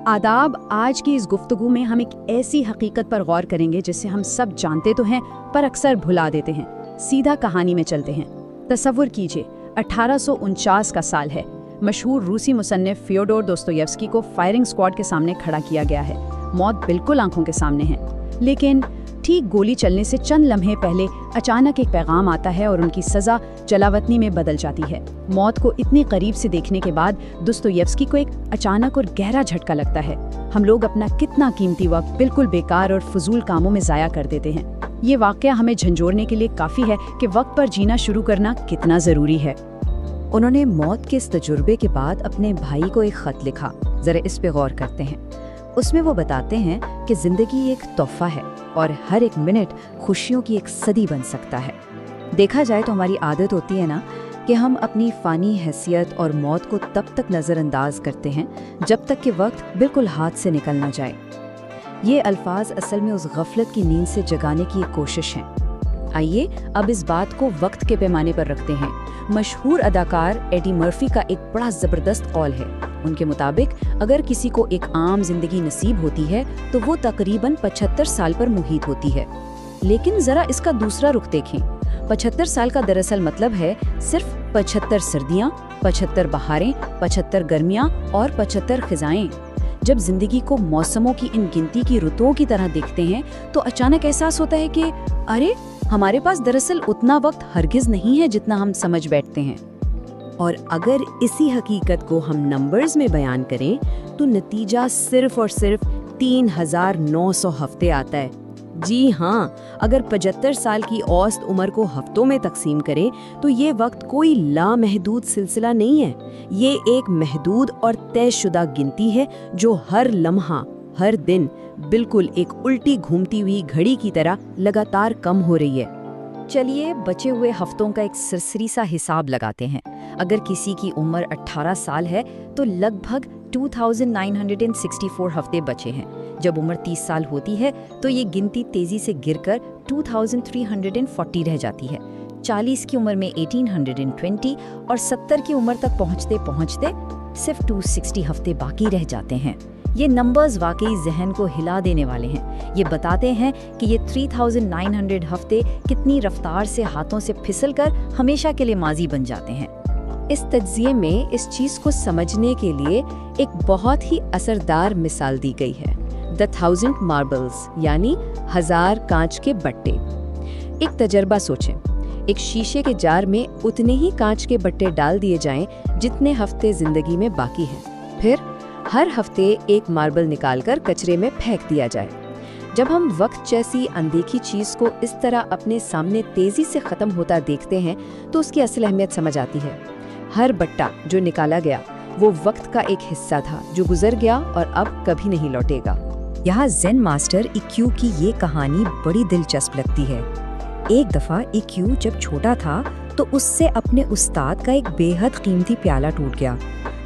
आदाब। आज की इस गुफ्तगू में हम एक ऐसी हकीकत पर गौर करेंगे जिसे हम सब जानते तो हैं पर अक्सर भुला देते हैं। सीधा कहानी में चलते हैं। तसव्वुर कीजिए 1849 का साल है। मशहूर रूसी मुसन्निफ फ्योडोर दोस्तोयेव्स्की को फायरिंग स्क्वाड के सामने खड़ा किया गया है। मौत बिल्कुल आंखों के सामने है, लेकिन ठीक गोली चलने से चंद लम्हे पहले अचानक एक पैगाम आता है और उनकी सज़ा जलावतनी में बदल जाती है। मौत को इतनी करीब से देखने के बाद दोस्तोयेव्स्की को एक अचानक और गहरा झटका लगता है। हम लोग अपना कितना कीमती वक्त बिल्कुल बेकार और फजूल कामों में ज़ाया कर देते हैं। ये वाक़या हमें झंझोड़ने के लिए काफ़ी है कि वक्त पर जीना शुरू करना कितना ज़रूरी है। उन्होंने मौत के इस तजुर्बे के बाद अपने भाई को एक ख़त लिखा। ज़रा इस पे गौर करते हैं। उसमें वो बताते हैं कि ज़िंदगी एक तोहफ़ा है और हर एक मिनट खुशियों की एक सदी बन सकता है। देखा जाए तो हमारी आदत होती है ना कि हम अपनी फ़ानी हैसियत और मौत को तब तक नज़रअंदाज करते हैं जब तक कि वक्त बिल्कुल हाथ से निकल ना जाए। ये अल्फाज असल में उस गफलत की नींद से जगाने की एक कोशिश है। आइए अब इस बात को वक्त के पैमाने पर रखते हैं। मशहूर अदाकार एडी मर्फी का एक बड़ा ज़बरदस्त कौल है। उनके मुताबिक अगर किसी को एक आम जिंदगी नसीब होती है तो वो तकरीबन 75 साल पर मुहीत होती है। लेकिन जरा इसका दूसरा रुख देखें। 75 साल का दरअसल मतलब है सिर्फ 75 सर्दियाँ, 75 बहारें, 75 गर्मियाँ और 75 खिजाएं। जब जिंदगी को मौसमों की इन गिनती की रुतों की तरह देखते हैं तो अचानक एहसास होता है कि अरे, हमारे पास दरअसल उतना वक्त हरगिज नहीं है जितना हम समझ बैठते हैं। और अगर इसी हकीकत को हम नंबर्स में बयान करें तो नतीजा सिर्फ और सिर्फ 3900 हफ्ते आता है। जी हाँ, अगर 75 साल की औसत उम्र को हफ्तों में तकसीम करें तो ये वक्त कोई लामहदूद सिलसिला नहीं है। ये एक महदूद और तयशुदा गिनती है जो हर लम्हा, हर दिन बिल्कुल एक उल्टी घूमती हुई घड़ी की तरह लगातार कम हो रही है। चलिए बचे हुए हफ्तों का एक सरसरी सा हिसाब लगाते हैं। अगर किसी की उम्र 18 साल है तो लगभग 2964 हफ्ते बचे हैं। जब उम्र 30 साल होती है तो ये गिनती तेजी से गिरकर 2340 रह जाती है। 40 की उम्र में 1820 और 70 की उम्र तक पहुंचते पहुंचते सिर्फ 260 हफ्ते बाकी रह जाते हैं। ये नंबर्स वाकई जहन को हिला देने वाले हैं। ये बताते हैं कि ये 3900 हफ्ते कितनी रफ्तार से हाथों से फिसलकर हमेशा के लिए माजी बन जाते हैं। इस तज्जिये में इस चीज़ को समझने के लिए एक बहुत ही असरदार मिसाल दी गई है। द 1000 मार्बल्स यानी 1000 कांच के बट्टे। एक तजर्बा सोचें। एक शीशे के जार में उतने ही कांच के बट्टे डाल दिए जाएं जितने हफ्ते जिंदगी में बाकी हैं। फिर हर हफ्ते एक मार्बल निकालकर कचरे में फेंक दिया जाए। जब हम वक्त जैसी अनदेखी चीज को इस तरह अपने सामने तेजी से खत्म होता देखते हैं तो उसकी असल अहमियत समझ आती है। हर बट्टा जो निकाला गया वो वक्त का एक हिस्सा था जो गुजर गया और अब कभी नहीं लौटेगा। यहाँ ज़ेन मास्टर इक्यू की ये कहानी बड़ी दिलचस्प लगती है। एक दफा इक्यू जब छोटा था तो उससे अपने उस्ताद का एक बेहद कीमती प्याला टूट गया।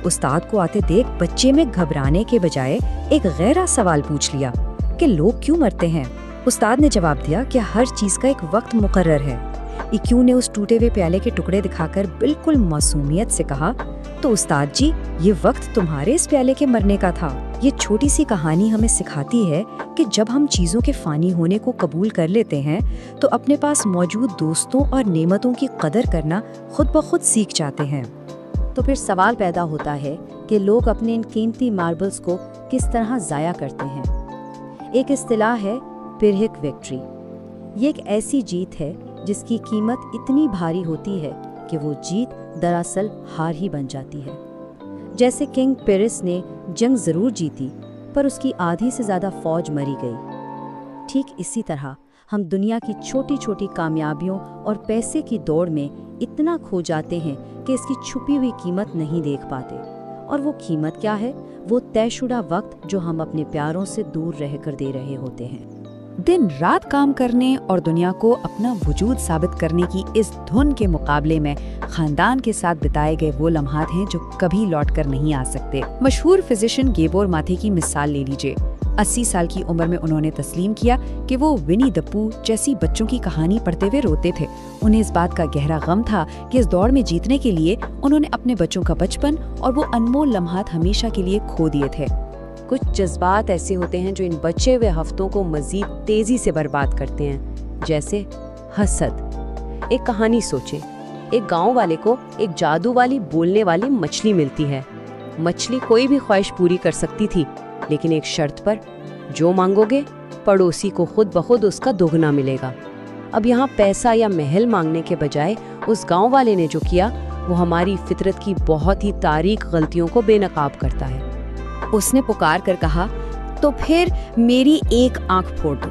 उस्ताद को आते देख बच्चे में घबराने के बजाय एक गहरा सवाल पूछ लिया कि लोग क्यों मरते हैं। उस्ताद ने जवाब दिया कि हर चीज का एक वक्त मुकर्रर है। इक्यू ने उस टूटे हुए प्याले के टुकड़े दिखाकर बिल्कुल मासूमियत से कहा, तो उस्ताद जी, ये वक्त तुम्हारे इस प्याले के मरने का था। ये छोटी सी कहानी हमें सिखाती है कि जब हम चीजों के फानी होने को कबूल कर लेते हैं तो अपने पास मौजूद दोस्तों और नेमतों की कदर करना खुद ब खुद सीख जाते हैं। तो फिर सवाल पैदा होता है कि लोग अपने इन कीमती मार्बल्स को किस तरह ज़ाया करते हैं। एक इस्तिलाह है पिरहिक विक्ट्री। ये एक ऐसी जीत है जिसकी कीमत इतनी भारी होती है कि वो जीत दरअसल हार ही बन जाती है। जैसे किंग पिरिस ने जंग ज़रूर जीती पर उसकी आधी से ज़्यादा फौज मरी गई। ठीक इसी तरह हम दुनिया की छोटी छोटी कामयाबियों और पैसे की दौड़ में इतना खो जाते हैं कि इसकी छुपी हुई कीमत नहीं देख पाते। और वो कीमत क्या है? वो तयशुदा वक्त जो हम अपने प्यारों से दूर रहकर दे रहे होते हैं। दिन रात काम करने और दुनिया को अपना वजूद साबित करने की इस धुन के मुकाबले में खानदान के साथ बिताए गए वो लम्हात हैं जो कभी लौट कर नहीं आ सकते। मशहूर फिजिशियन गेबोर माथे की मिसाल ले लीजिए। 80 साल की उम्र में उन्होंने तस्लीम किया कि वो विनी द पू जैसी बच्चों की कहानी पढ़ते हुए रोते थे। उन्हें इस बात का गहरा गम था कि इस दौड़ में जीतने के लिए उन्होंने अपने बच्चों का बचपन और वो अनमोल लम्हात हमेशा के लिए खो दिए थे। کچھ جذبات ایسے ہوتے ہیں جو ان بچے ہوئے ہفتوں کو مزید تیزی سے برباد کرتے ہیں، جیسے حسد۔ ایک کہانی سوچیں، ایک گاؤں والے کو ایک جادو والی بولنے والی مچھلی ملتی ہے۔ مچھلی کوئی بھی خواہش پوری کر سکتی تھی، لیکن ایک شرط پر، جو مانگو گے پڑوسی کو خود بخود اس کا دوگنا ملے گا۔ اب یہاں پیسہ یا محل مانگنے کے بجائے اس گاؤں والے نے جو کیا وہ ہماری فطرت کی بہت ہی تاریک غلطیوں کو بے نقاب کرتا ہے۔ اس نے پکار کر کہا، تو پھر میری ایک آنکھ پھوڑ دو۔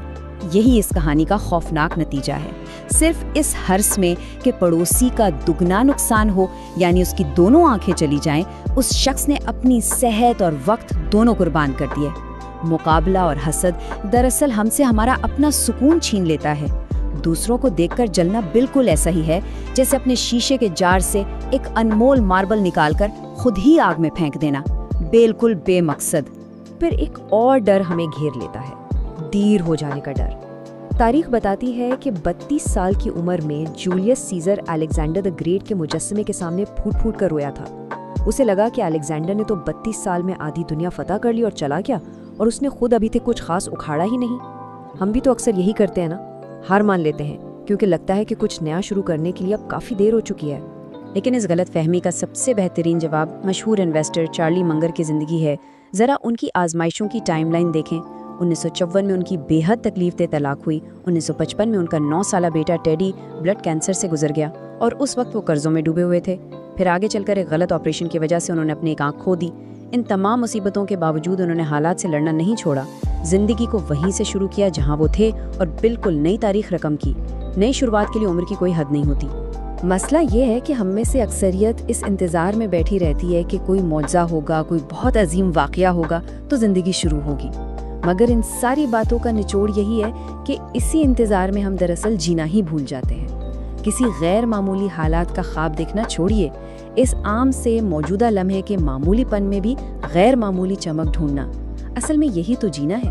یہی اس کہانی کا خوفناک نتیجہ ہے۔ صرف اس حرص میں کہ پڑوسی کا دگنا نقصان ہو، یعنی اس کی دونوں آنکھیں چلی جائیں، اس شخص نے اپنی صحت اور وقت دونوں قربان کر دیے۔ مقابلہ اور حسد دراصل ہم سے ہمارا اپنا سکون چھین لیتا ہے۔ دوسروں کو دیکھ کر جلنا بالکل ایسا ہی ہے جیسے اپنے شیشے کے جار سے ایک انمول ماربل نکال کر خود ہی آگ میں پھینک دینا، بالکل بے مقصد۔ پھر ایک اور ڈر ہمیں گھیر لیتا ہے، دیر ہو جانے کا ڈر۔ تاریخ بتاتی ہے کہ 32 سال کی عمر میں Julius Caesar Alexander the Great کے مجسمے کے سامنے پھوٹ پھوٹ کر رویا تھا۔ اسے لگا کہ الیگزینڈر نے تو 32 سال میں آدھی دنیا فتح کر لی اور چلا گیا، اور اس نے خود ابھی تک کچھ خاص اکھاڑا ہی نہیں۔ ہم بھی تو اکثر یہی کرتے ہیں نا، ہار مان لیتے ہیں کیونکہ لگتا ہے کہ کچھ نیا شروع کرنے کے لیے اب کافی دیر ہو چکی ہے۔ لیکن اس غلط فہمی کا سب سے بہترین جواب مشہور انویسٹر چارلی منگر کی زندگی ہے۔ ذرا ان کی آزمائشوں کی ٹائم لائن دیکھیں۔ 1954 میں ان کی بے حد تکلیف دہ طلاق ہوئی۔ 1955 میں ان کا 9 سالہ بیٹا ٹیڈی بلڈ کینسر سے گزر گیا، اور اس وقت وہ قرضوں میں ڈوبے ہوئے تھے۔ پھر آگے چل کر ایک غلط آپریشن کی وجہ سے انہوں نے اپنی ایک آنکھ کھو دی۔ ان تمام مصیبتوں کے باوجود انہوں نے حالات سے لڑنا نہیں چھوڑا، زندگی کو وہیں سے شروع کیا جہاں وہ تھے، اور بالکل نئی تاریخ رقم کی۔ نئی شروعات کے لیے عمر کی کوئی حد نہیں ہوتی۔ مسئلہ یہ ہے کہ ہم میں سے اکثریت اس انتظار میں بیٹھی رہتی ہے کہ کوئی معجزہ ہوگا، کوئی بہت عظیم واقعہ ہوگا تو زندگی شروع ہوگی۔ مگر ان ساری باتوں کا نچوڑ یہی ہے کہ اسی انتظار میں ہم دراصل جینا ہی بھول جاتے ہیں۔ کسی غیر معمولی حالات کا خواب دیکھنا چھوڑیے، اس عام سے موجودہ لمحے کے معمولی پن میں بھی غیر معمولی چمک ڈھونڈنا، اصل میں یہی تو جینا ہے۔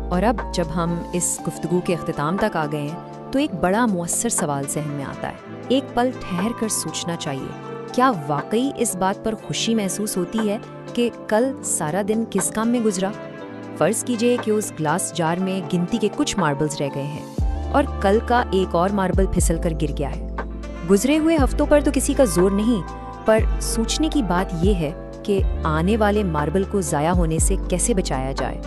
اور اب جب ہم اس گفتگو کے اختتام تک آ گئے ہیں تو ایک بڑا مؤثر سوال ذہن میں آتا ہے۔ ایک پل ٹھہر کر سوچنا چاہیے، کیا واقعی اس بات پر خوشی محسوس ہوتی ہے کہ کل سارا دن کس کام میں گزرا؟ فرض کیجئے کہ اس گلاس جار میں گنتی کے کچھ ماربلز رہ گئے ہیں اور کل کا ایک اور ماربل پھسل کر گر گیا ہے۔ گزرے ہوئے ہفتوں پر تو کسی کا زور نہیں، پر سوچنے کی بات یہ ہے کہ آنے والے ماربل کو ضائع ہونے سے کیسے بچایا جائے۔